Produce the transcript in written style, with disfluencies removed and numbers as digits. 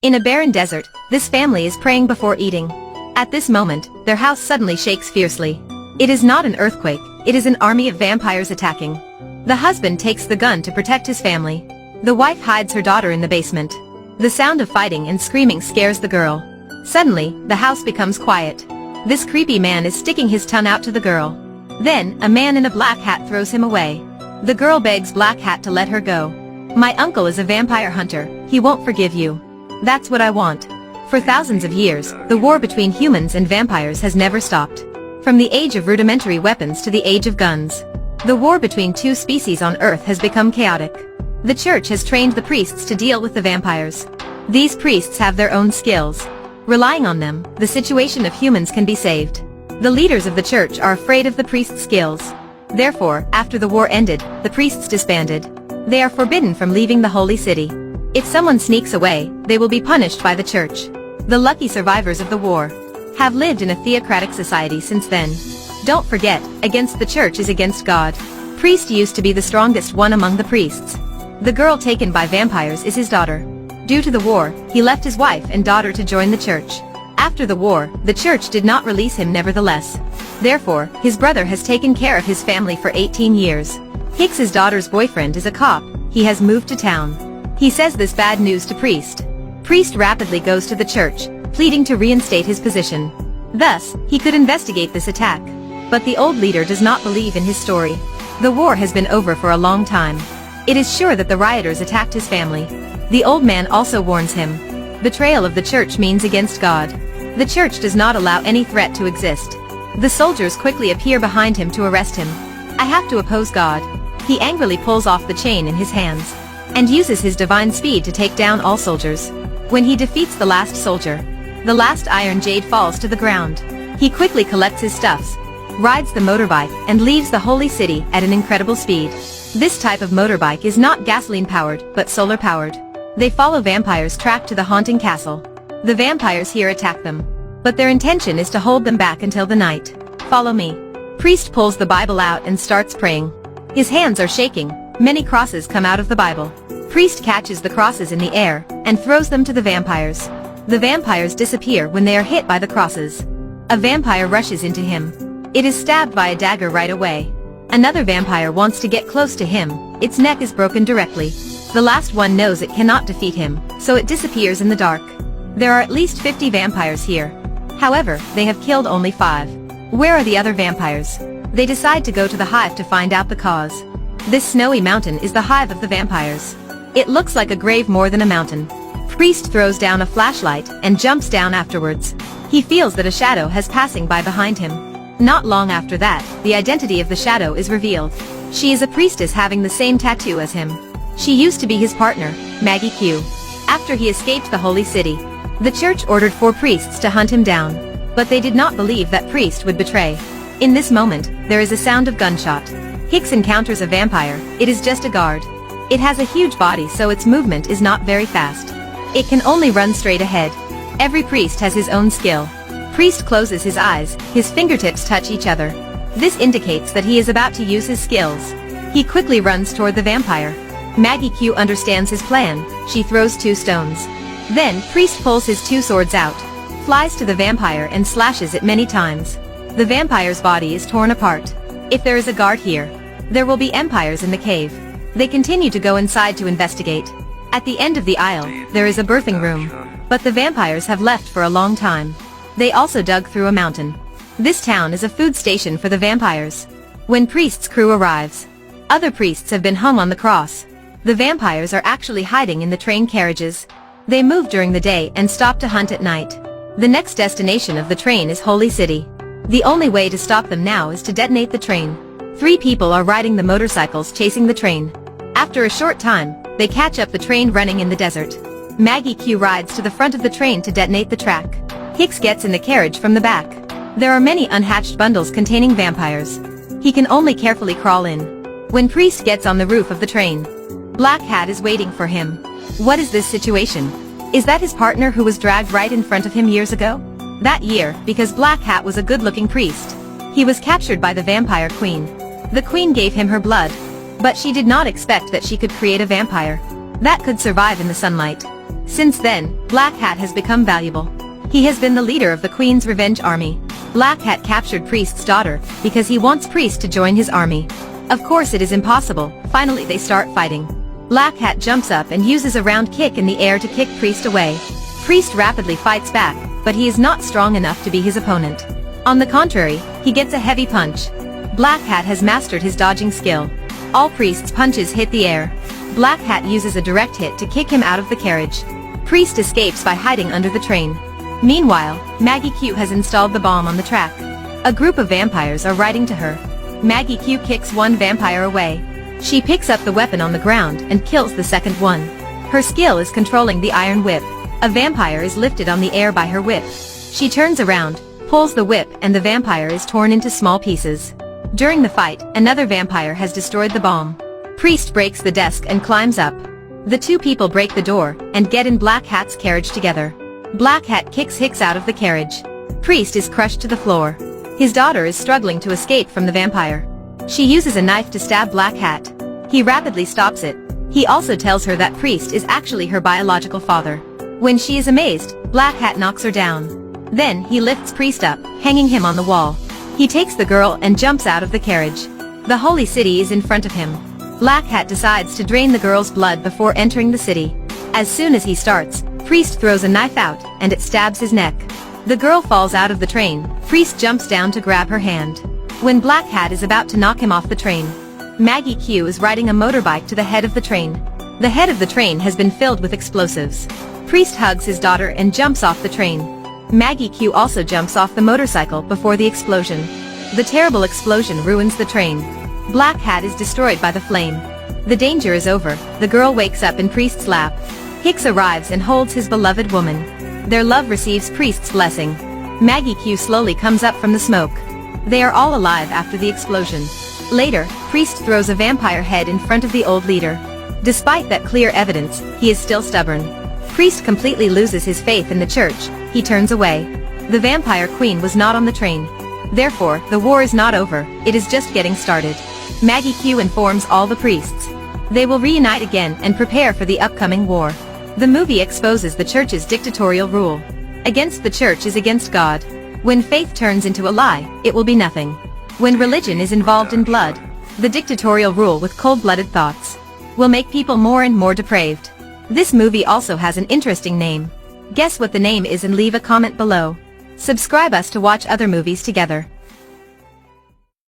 In a barren desert, this family is praying before eating. At this moment, their house suddenly shakes fiercely. It is not an earthquake, it is an army of vampires attacking. The husband takes the gun to protect his family. The wife hides her daughter in the basement. The sound of fighting and screaming scares the girl. Suddenly, the house becomes quiet. This creepy man is sticking his tongue out to the girl. Then, a man in a black hat throws him away. The girl begs Black Hat to let her go. My uncle is a vampire hunter, he won't forgive you. That's what I want. For thousands of years, the war between humans and vampires has never stopped. From the age of rudimentary weapons to the age of guns. The war between two species on Earth has become chaotic. The church has trained the priests to deal with the vampires. These priests have their own skills. Relying on them, the situation of humans can be saved. The leaders of the church are afraid of the priests' skills. Therefore, after the war ended, the priests disbanded. They are forbidden from leaving the holy city. If someone sneaks away, they will be punished by the church. The lucky survivors of the war have lived in a theocratic society since then. Don't forget, against the church is against God. Priest used to be the strongest one among the priests. The girl taken by vampires is his daughter. Due to the war, he left his wife and daughter to join the church. After the war, the church did not release him nevertheless. Therefore, his brother has taken care of his family for 18 years. Hicks's daughter's boyfriend is a cop, he has moved to town. He says this bad news to Priest. Priest rapidly goes to the church, pleading to reinstate his position. Thus, he could investigate this attack. But the old leader does not believe in his story. The war has been over for a long time. It is sure that the rioters attacked his family. The old man also warns him. Betrayal of the church means against God. The church does not allow any threat to exist. The soldiers quickly appear behind him to arrest him. I have to oppose God. He angrily pulls off the chain in his hands and uses his divine speed to take down all soldiers. When he defeats the last soldier, the last iron jade falls to the ground. He quickly collects his stuffs, rides the motorbike and leaves the holy city at an incredible speed. This type of motorbike is not gasoline-powered, but solar-powered. They follow vampires' track to the haunting castle. The vampires here attack them, but their intention is to hold them back until the night. Follow me. Priest pulls the Bible out and starts praying. His hands are shaking, many crosses come out of the Bible. Priest catches the crosses in the air and throws them to the vampires. The vampires disappear when they are hit by the crosses. A vampire rushes into him. It is stabbed by a dagger right away. Another vampire wants to get close to him, its neck is broken directly. The last one knows it cannot defeat him, so it disappears in the dark. There are at least 50 vampires here. However, they have killed only 5. Where are the other vampires? They decide to go to the hive to find out the cause. This snowy mountain is the hive of the vampires. It looks like a grave more than a mountain. Priest throws down a flashlight and jumps down afterwards. He feels that a shadow has passing by behind him. Not long after that, the identity of the shadow is revealed. She is a priestess having the same tattoo as him. She used to be his partner, Maggie Q. After he escaped the holy city, the church ordered 4 priests to hunt him down. But they did not believe that Priest would betray. In this moment, there is a sound of gunshot. Hicks encounters a vampire, it is just a guard. It has a huge body so its movement is not very fast. It can only run straight ahead. Every priest has his own skill. Priest closes his eyes, his fingertips touch each other. This indicates that he is about to use his skills. He quickly runs toward the vampire. Maggie Q understands his plan, she throws 2 stones. Then, Priest pulls his 2 swords out, flies to the vampire and slashes it many times. The vampire's body is torn apart. If there is a guard here, there will be empires in the cave. They continue to go inside to investigate. At the end of the aisle, there is a birthing room. But the vampires have left for a long time. They also dug through a mountain. This town is a food station for the vampires. When Priest's crew arrives, other priests have been hung on the cross. The vampires are actually hiding in the train carriages. They move during the day and stop to hunt at night. The next destination of the train is Holy City. The only way to stop them now is to detonate the train. 3 people are riding the motorcycles chasing the train. After a short time, they catch up the train running in the desert. Maggie Q rides to the front of the train to detonate the track. Hicks gets in the carriage from the back. There are many unhatched bundles containing vampires. He can only carefully crawl in. When Priest gets on the roof of the train, Black Hat is waiting for him. What is this situation? Is that his partner who was dragged right in front of him years ago? That year, because Black Hat was a good-looking priest, he was captured by the vampire queen. The queen gave him her blood, but she did not expect that she could create a vampire that could survive in the sunlight. Since then, Black Hat has become valuable. He has been the leader of the Queen's Revenge Army. Black Hat captured Priest's daughter because he wants Priest to join his army. Of course it is impossible. Finally they start fighting. Black Hat jumps up and uses a round kick in the air to kick Priest away. Priest rapidly fights back, but he is not strong enough to be his opponent. On the contrary, he gets a heavy punch. Black Hat has mastered his dodging skill. All Priest's punches hit the air. Black Hat uses a direct hit to kick him out of the carriage. Priest escapes by hiding under the train. Meanwhile, Maggie Q has installed the bomb on the track. A group of vampires are riding to her. Maggie Q kicks one vampire away. She picks up the weapon on the ground and kills the second one. Her skill is controlling the iron whip. A vampire is lifted on the air by her whip. She turns around, pulls the whip, and the vampire is torn into small pieces. During the fight, another vampire has destroyed the bomb. Priest breaks the desk and climbs up. The two people break the door and get in Black Hat's carriage together. Black Hat kicks Hicks out of the carriage. Priest is crushed to the floor. His daughter is struggling to escape from the vampire. She uses a knife to stab Black Hat. He rapidly stops it. He also tells her that Priest is actually her biological father. When she is amazed, Black Hat knocks her down. Then he lifts Priest up, hanging him on the wall. He takes the girl and jumps out of the carriage. The holy city is in front of him. Black Hat decides to drain the girl's blood before entering the city. As soon as he starts, Priest throws a knife out, and it stabs his neck. The girl falls out of the train. Priest jumps down to grab her hand. When Black Hat is about to knock him off the train, Maggie Q is riding a motorbike to the head of the train. The head of the train has been filled with explosives. Priest hugs his daughter and jumps off the train. Maggie Q also jumps off the motorcycle before the explosion. The terrible explosion ruins the train. Black Hat is destroyed by the flame. The danger is over. The girl wakes up in Priest's lap. Hicks arrives and holds his beloved woman. Their love receives Priest's blessing. Maggie Q slowly comes up from the smoke. They are all alive after the explosion. Later, Priest throws a vampire head in front of the old leader. Despite that clear evidence, he is still stubborn. Priest completely loses his faith in the church. He turns away. The vampire queen was not on the train. Therefore, the war is not over, it is just getting started. Maggie Q informs all the priests. They will reunite again and prepare for the upcoming war. The movie exposes the church's dictatorial rule. Against the church is against God. When faith turns into a lie, it will be nothing. When religion is involved in blood, the dictatorial rule with cold-blooded thoughts will make people more and more depraved. This movie also has an interesting name. Guess what the name is and leave a comment below. Subscribe us to watch other movies together.